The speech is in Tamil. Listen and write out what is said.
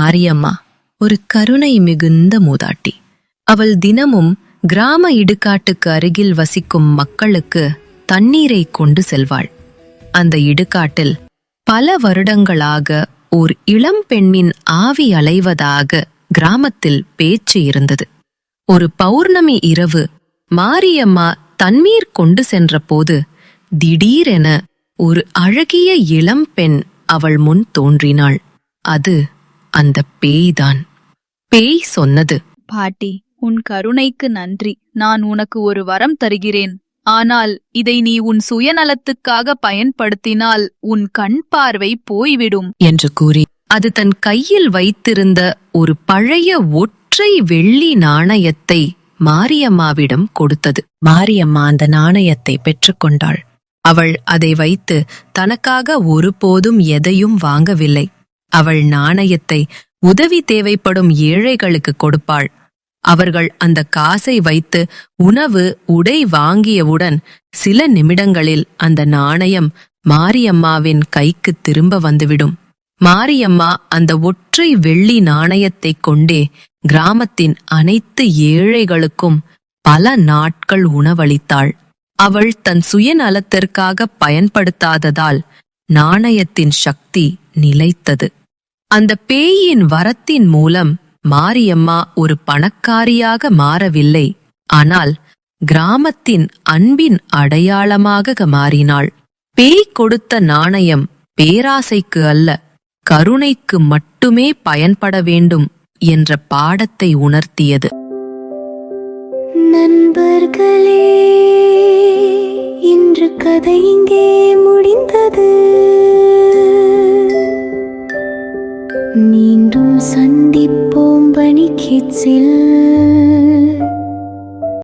மாரியம்மா ஒரு கருணை மிகுந்த மூதாட்டி. அவள் தினமும் கிராம இடுகாட்டுக்கு அருகில் வசிக்கும் மக்களுக்கு தண்ணீரை கொண்டு செல்வாள். அந்த இடுகாட்டில் பல வருடங்களாக ஓர் இளம் பெண்ணின் ஆவி அலைவதாக கிராமத்தில் பேச்சு இருந்தது. ஒரு பௌர்ணமி இரவு மாரியம்மா தண்ணீர் கொண்டு சென்றபோது திடீரென ஒரு அழகிய இளம் பெண் அவள் முன் தோன்றினாள். அது அந்த பேய்தான். பேய் சொன்னது, பாட்டி, உன் கருணைக்கு நன்றி. நான் உனக்கு ஒரு வரம் தருகிறேன். ஆனால் இதை நீ உன் சுயநலத்துக்காக பயன்படுத்தினால் உன் கண் பார்வை போய்விடும் என்று கூறி அது தன் கையில் வைத்திருந்த ஒரு பழைய ஒற்றை வெள்ளி நாணயத்தை மாரியம்மாவிடம் கொடுத்தது. மாரியம்மா அந்த நாணயத்தை பெற்றுக்கொண்டாள். அவள் அதை வைத்து தனக்காக ஒருபோதும் எதையும் வாங்கவில்லை. அவள் நாணயத்தை உதவி தேவைப்படும் ஏழைகளுக்கு கொடுப்பாள். அவர்கள் அந்த காசை வைத்து உணவு உடை வாங்கியவுடன் சில நிமிடங்களில் அந்த நாணயம் மாரியம்மாவின் கைக்கு திரும்ப வந்துவிடும். மாரியம்மா அந்த ஒற்றை வெள்ளி நாணயத்தை கொண்டே கிராமத்தின் அனைத்து ஏழைகளுக்கும் பல நாட்கள் உணவளித்தாள். அவள் தன் சுயநலத்திற்காக பயன்படுத்தாததால் நாணயத்தின் சக்தி நிலைத்தது. அந்த பேயின் வரத்தின் மூலம் மாரியம்மா ஒரு பணக்காரியாக மாறவில்லை, ஆனால் கிராமத்தின் அன்பின் அடையாளமாக மாறினாள். பேய் கொடுத்த நாணயம் பேராசைக்கு அல்ல, கருணைக்கு மட்டுமே பயன்பட வேண்டும் என்ற பாடத்தை உணர்த்தியது. நண்பர்களே, இன்று கதை இங்கே முடிந்தது. மீண்டும் சந்திப்போம் பனி கிட்ஸில்.